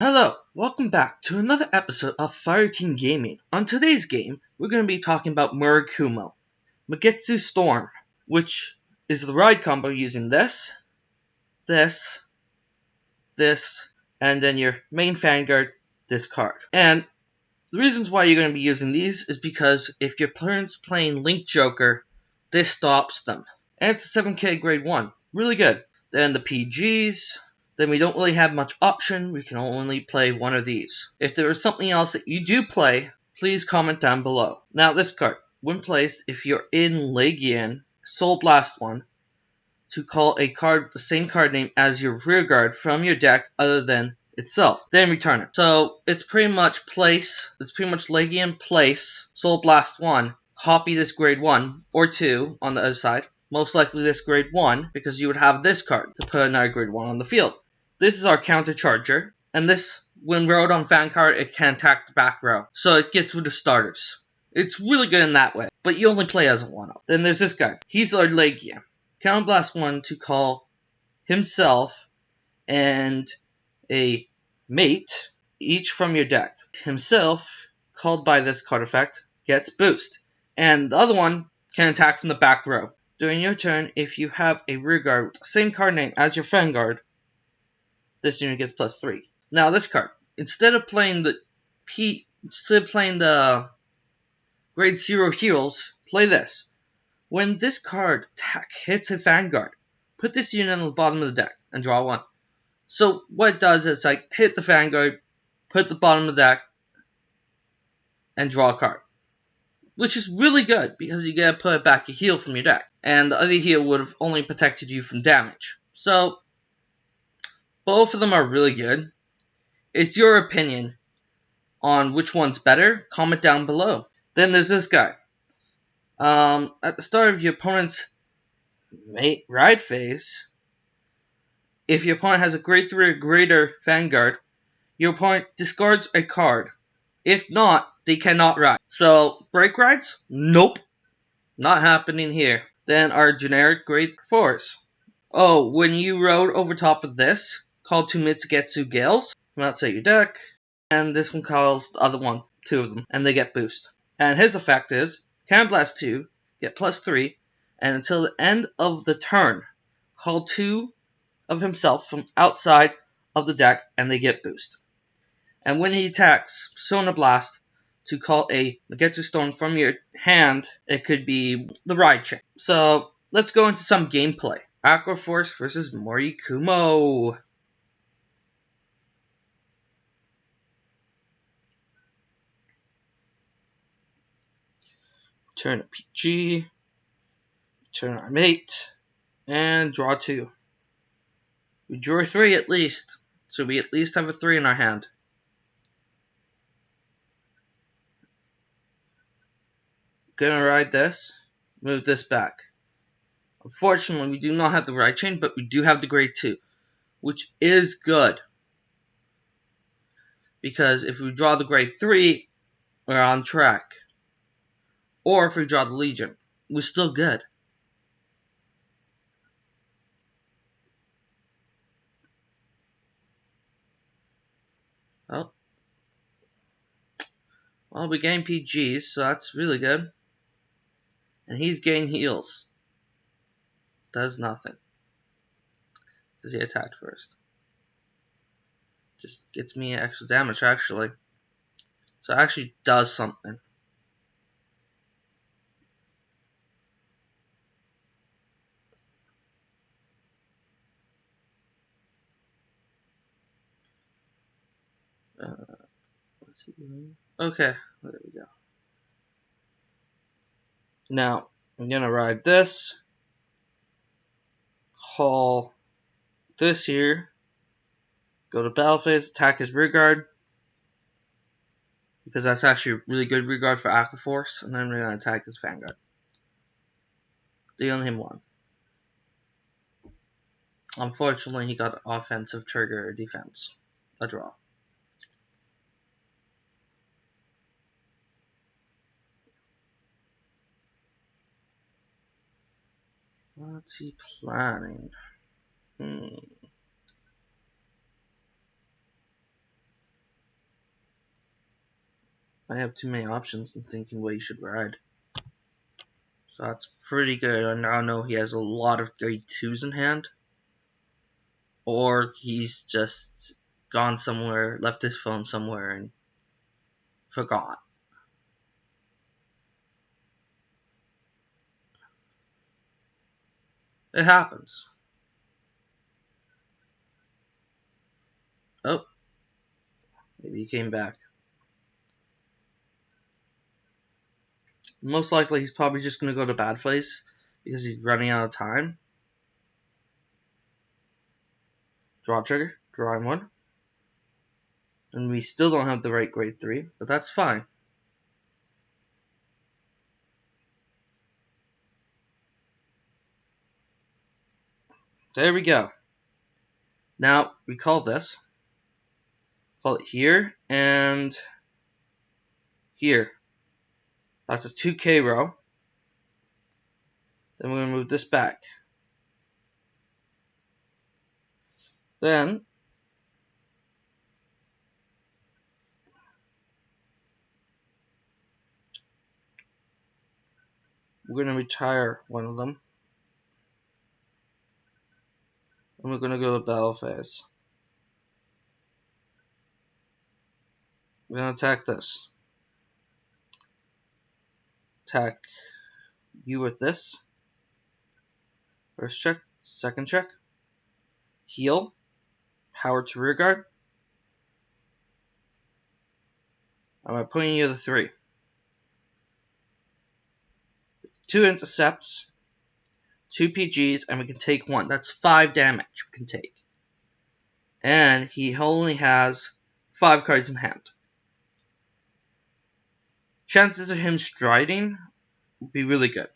Hello, welcome back to another episode of Fireking Gaming. On today's game, we're going to be talking about Murakumo, Magatus Storm, which is the ride combo using this, and then your main Vanguard, this card. And the reasons why you're going to be using these is because if your opponent's playing Link Joker, this stops them. And it's a 7k grade 1, really good. Then the PGs. Then we don't really have much option. We can only play one of these. If there is something else that you do play, please comment down below. Now this card, when placed, if you're in Legion, Soul Blast 1, to call a card with the same card name as your rear guard from your deck other than itself. Then return it. So it's pretty much Legion place, Soul Blast 1, copy this grade 1 or 2 on the other side. Most likely this grade 1 because you would have this card to put another grade 1 on the field. This is our counter charger, and this, when rode on Vanguard, it can attack the back row, so it gets with the starters. It's really good in that way, but you only play as a 1-up. Then there's this guy. He's our Legion. Counter Blast 1 to call himself and a mate, each from your deck. Himself, called by this card effect, gets boost, and the other one can attack from the back row. During your turn, if you have a rear guard with the same card name as your Vanguard, this unit gets +3. Now this card, instead of playing the grade 0 heals, play this. When this card attack hits a Vanguard, put this unit on the bottom of the deck and draw 1. So what it does is like hit the Vanguard, put it at the bottom of the deck, and draw a card. Which is really good because you get to put back a heal from your deck. And the other heal would have only protected you from damage. So both of them are really good. It's your opinion on which one's better. Comment down below. Then there's this guy. At the start of your opponent's ride phase, if your opponent has a grade 3 or greater Vanguard, your opponent discards a card. If not, they cannot ride. So, break rides? Nope. Not happening here. Then our generic grade 4s. Oh, when you rode over top of this, call 2 Mitsugetsu Gales from outside your deck, and this one calls the other one, 2 of them, and they get boost. And his effect is, Cannon Blast 2, get +3, and until the end of the turn, call 2 of himself from outside of the deck, and they get boost. And when he attacks, Sona Blast, to call a Magatus Storm from your hand, it could be the ride chain. So, let's go into some gameplay. Aqua Force versus Murakumo. Turn a PG, turn our mate, and draw 2. We drew 3 at least, so we at least have a 3 in our hand. Gonna ride this, move this back. Unfortunately, we do not have the ride chain, but we do have the grade 2, which is good. Because if we draw the grade 3, we're on track. Or if we draw the Legion, we're still good. Oh. Well, we gain PGs, so that's really good. And he's gained heals. Does nothing. Because he attacked first. Just gets me extra damage, actually. So it actually does something. What's he doing? Okay, there we go. Now, I'm gonna ride this. Haul this here. Go to battle phase, attack his rear guard. Because that's actually a really good rear guard for Aqua Force. And then we're gonna attack his Vanguard. Dealing him 1. Unfortunately, he got offensive trigger or defense. A draw. What's he planning? I have too many options in thinking what he should ride. So that's pretty good. I now know he has a lot of grade 2s in hand. Or he's just gone somewhere, left his phone somewhere, and forgot. It happens. Oh, maybe he came back. Most likely he's probably just going to go to bad place because he's running out of time. Draw trigger, drawing one. And we still don't have the right grade 3, but that's fine. There we go. Now we call this. Call it here and here. That's a 2K row. Then we're going to move this back. Then we're going to retire one of them. And we're going to go to battle phase. We're going to attack this. Attack you with this. First check, second check. Heal. Power to rear guard. I'm putting you to 3. 2 intercepts, 2 PGs, and we can take 1. That's 5 damage we can take. And he only has 5 cards in hand. Chances of him striding would be really good.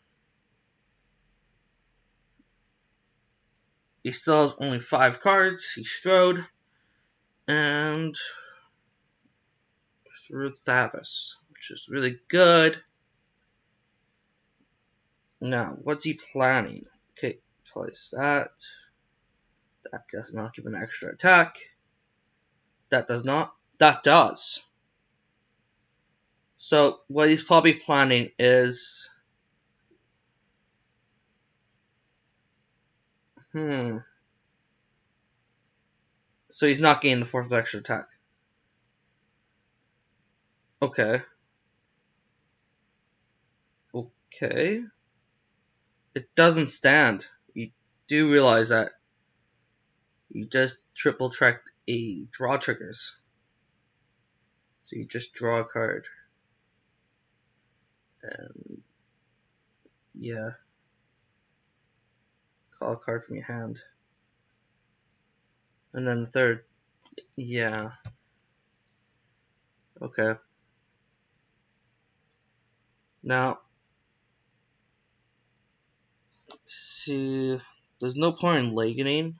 He still has only 5 cards. He strode. And through Thavis, which is really good. Now, what's he planning? Okay, place that. That does not give an extra attack. That does not. That does. So, what he's probably planning is... So he's not getting the 4th extra attack. Okay. Okay. It doesn't stand. You do realize that. You just triple tracked a draw triggers. So you just draw a card. And yeah. Call a card from your hand. And then the 3rd. Yeah. Okay. Now, see, there's no point in legging,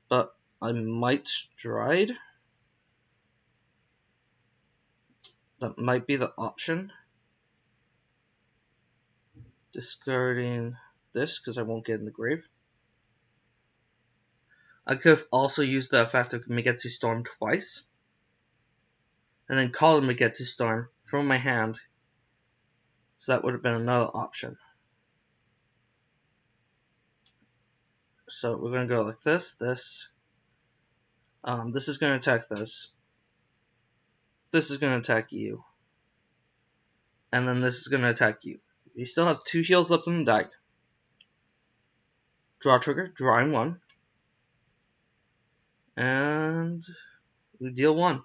but I might stride. That might be the option. Discarding this because I won't get in the grave. I could have also used the effect of Magatus Storm twice. And then call Magatus Storm from my hand. So that would have been another option. So we're going to go like this, this. This is going to attack this. This is going to attack you. And then this is going to attack you. You still have 2 heals left in the deck. Draw trigger, drawing 1. And we deal 1.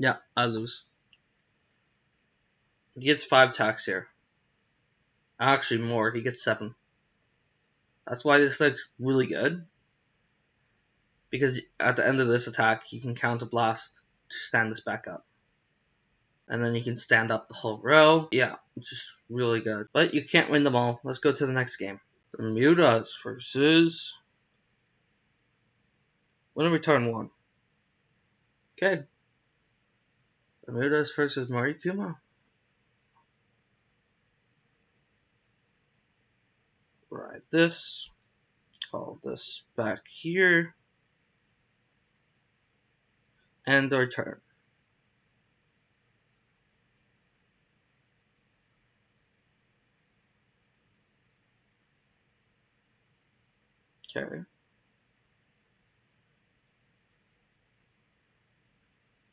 Yeah, I lose. He gets 5 attacks here. Actually, more. He gets 7. That's why this deck's really good. Because at the end of this attack, he can counter blast to stand this back up. And then you can stand up the whole row. Yeah, it's just really good. But you can't win them all. Let's go to the next game. Bermudas versus... When we turn 1. Okay. Bermudas versus Marikuma. Ride this. Call this back here. End our turn. Okay.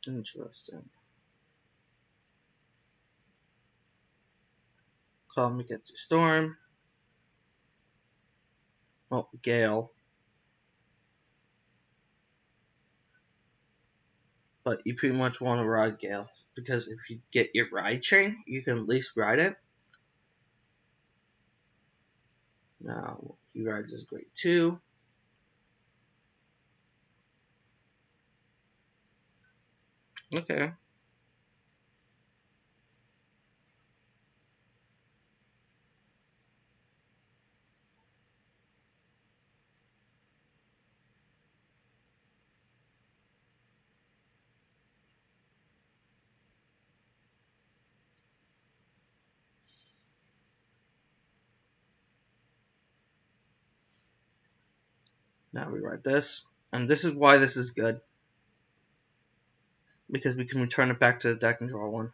Interesting. Call Magatus Storm. Oh, Gale. But you pretty much want to ride Gale. Because if you get your ride chain, you can at least ride it. Now, he rides his grade 2. Okay. Now we ride this. And this is why this is good. Because we can return it back to the deck and draw 1.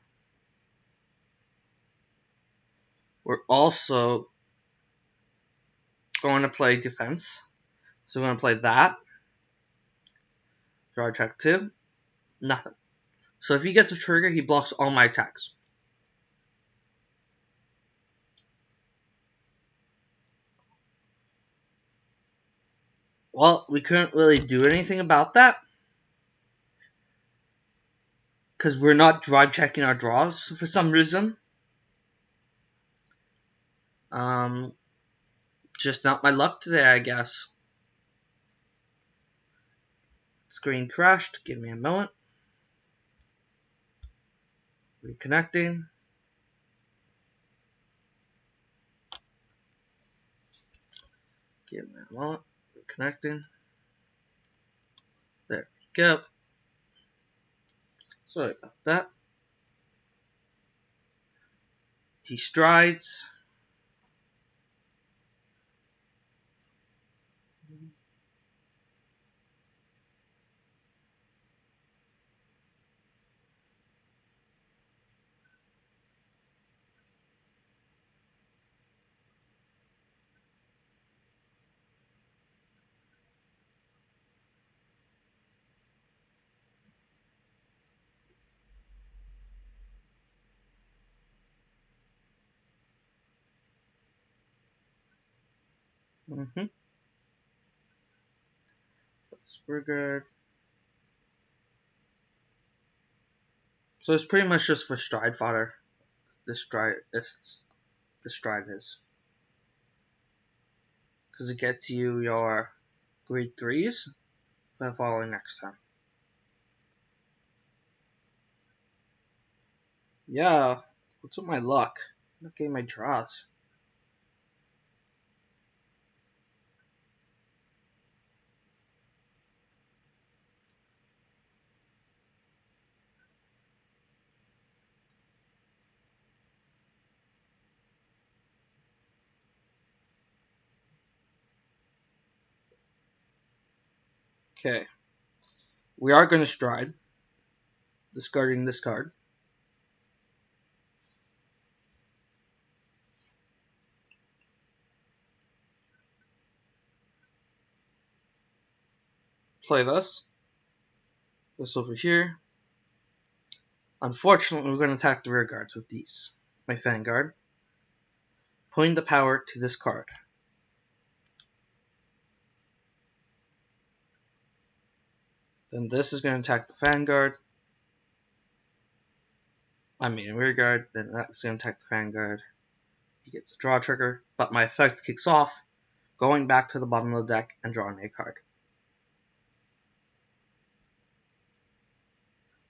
We're also going to play defense. So we're going to play that. Draw attack 2. Nothing. So if he gets a trigger, he blocks all my attacks. Well, we couldn't really do anything about that. Because we're not drive checking our draws for some reason. Just not my luck today, I guess. Screen crashed. Give me a moment. Reconnecting. Give me a moment. Reconnecting. There we go. Sorry about that. He strides. Spurgard. So it's pretty much just for stride fodder. The stride is. Because it gets you your grade 3s for following next time. Yeah, what's with my luck? I'm not getting my draws. Okay. We are going to stride. Discarding this card. Play this. This over here. Unfortunately, we're going to attack the rear guards with these. My Vanguard. Putting the power to this card. Then this is going to attack the Vanguard. rear guard, then that's going to attack the Vanguard. He gets a draw trigger, but my effect kicks off, going back to the bottom of the deck and drawing a card.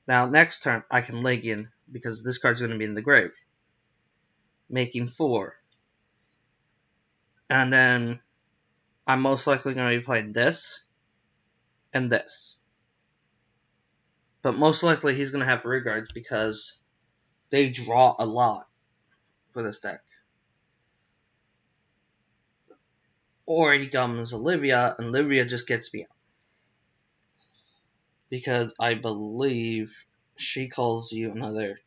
Now, next turn, I can leg in, because this card's going to be in the grave, making 4. And then I'm most likely going to be playing this and this. But most likely he's going to have rear guards because they draw a lot for this deck. Or he comes Olivia, and Olivia just gets me out. Because I believe she calls you another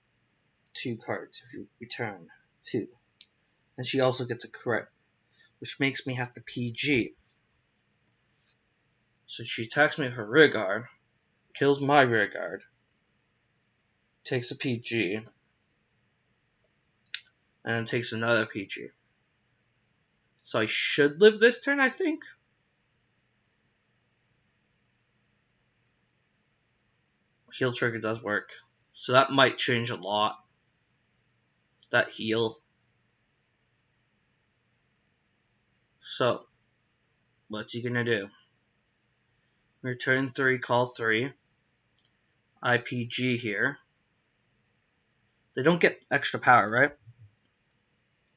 2 cards if you return 2. And she also gets a crit, which makes me have to PG. So she attacks me with her rear guard, kills my rear guard, takes a PG, and takes another PG. So I should live this turn, I think. Heal trigger does work. So that might change a lot. That heal. So, what's he gonna do? Return 3, call 3. IPG here. They don't get extra power, right?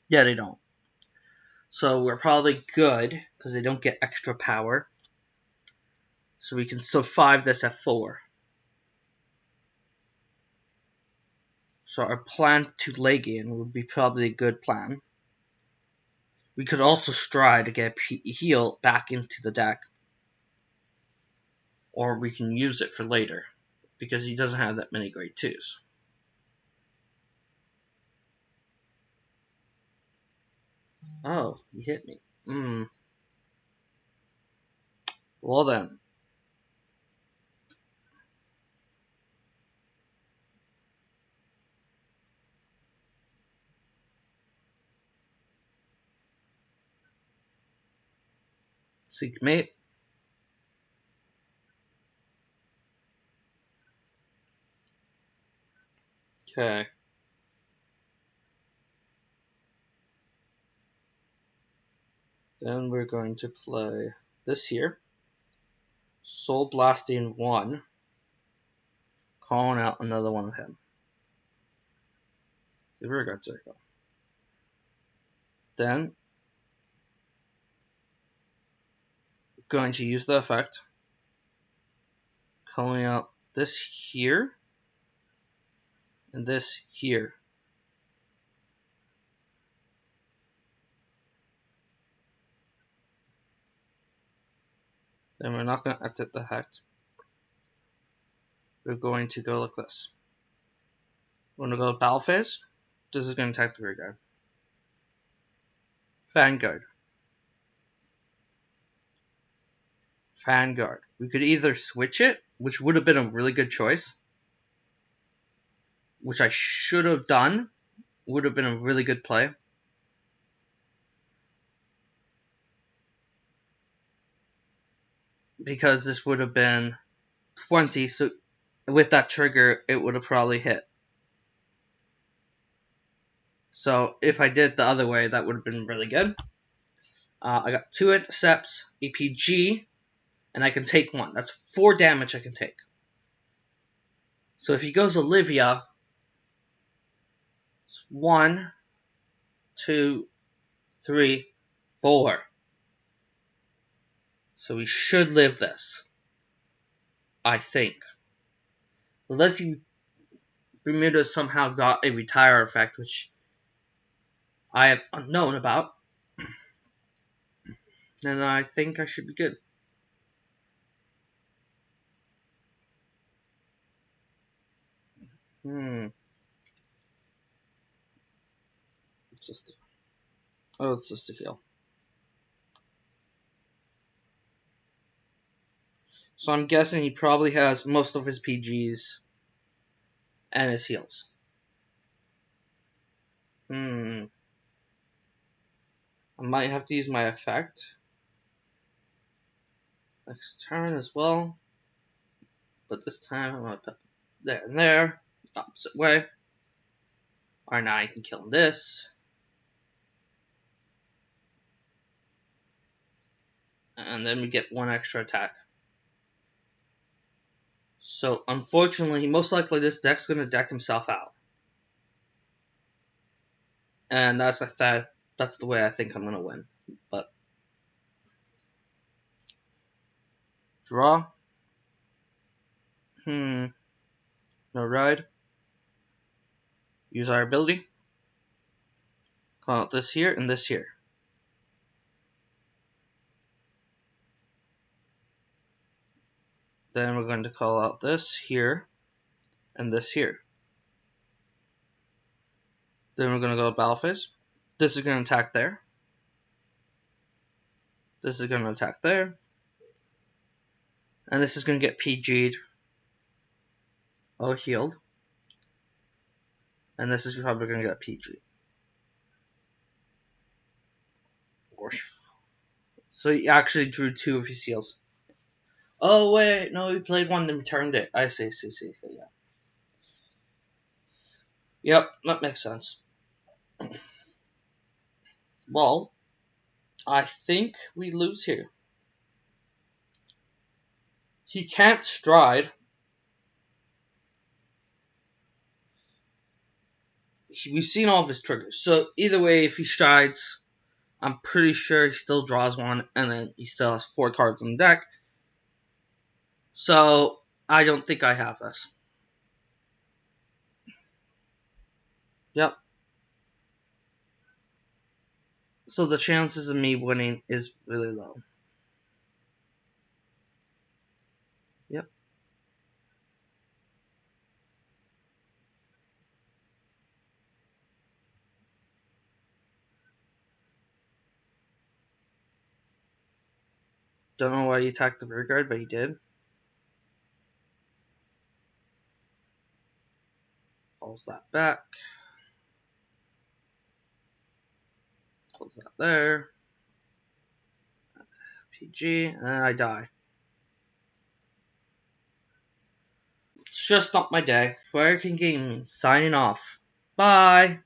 Yeah, they don't. So we're probably good, because they don't get extra power. So we can survive this at 4. So our plan to leg in would be probably a good plan. We could also stride to get heal back into the deck. Or we can use it for later, because he doesn't have that many grade 2s. Oh, he hit me. Well then. Seek mate. Okay. Then we're going to play this here. Soul Blasting 1. Calling out another one of him. The rear guard circle. Then going to use the effect. Calling out this here. And this here. Then we're not going to exit the effect. We're going to go like this. We're going to go to battle phase. This is going to attack the rear guard. Vanguard. Vanguard. We could either switch it, which would have been a really good choice, which I should have done. Would have been a really good play. Because this would have been 20, so with that trigger, it would have probably hit. So if I did it the other way, that would have been really good. I got 2 intercepts, APG, and I can take 1. That's 4 damage I can take. So if he goes Olivia, it's 1, 2, 3, 4. So we should live this. I think. Unless Bermuda somehow got a retire effect, which I have unknown about. Then I think I should be good. It's just a heal. So I'm guessing he probably has most of his PGs and his heals. I might have to use my effect next turn as well. But this time I'm going to put there and there, opposite way. Alright, now I can kill this. And then we get one extra attack. So, unfortunately, most likely this deck's going to deck himself out. And that's the way I think I'm going to win. But, draw. No ride. Use our ability. Call out this here and this here. Then we're going to call out this here and this here. Then we're going to go to battle phase. This is going to attack there. This is going to attack there. And this is going to get PG'd. Oh, healed. And this is probably going to get PG. So he actually drew 2 of his heals. Oh, wait. No, he played one and returned it. I see. Yeah. Yep, that makes sense. Well, I think we lose here. He can't stride. We've seen all of his triggers. So either way, if he strides, I'm pretty sure he still draws one, and then he still has 4 cards in the deck. So I don't think I have this. Yep. So the chances of me winning is really low. Yep. Don't know why he attacked the rear guard, but he did. Pulls that back. Pulls that there. PG, and I die. It's just not my day. Fireking Gaming signing off. Bye.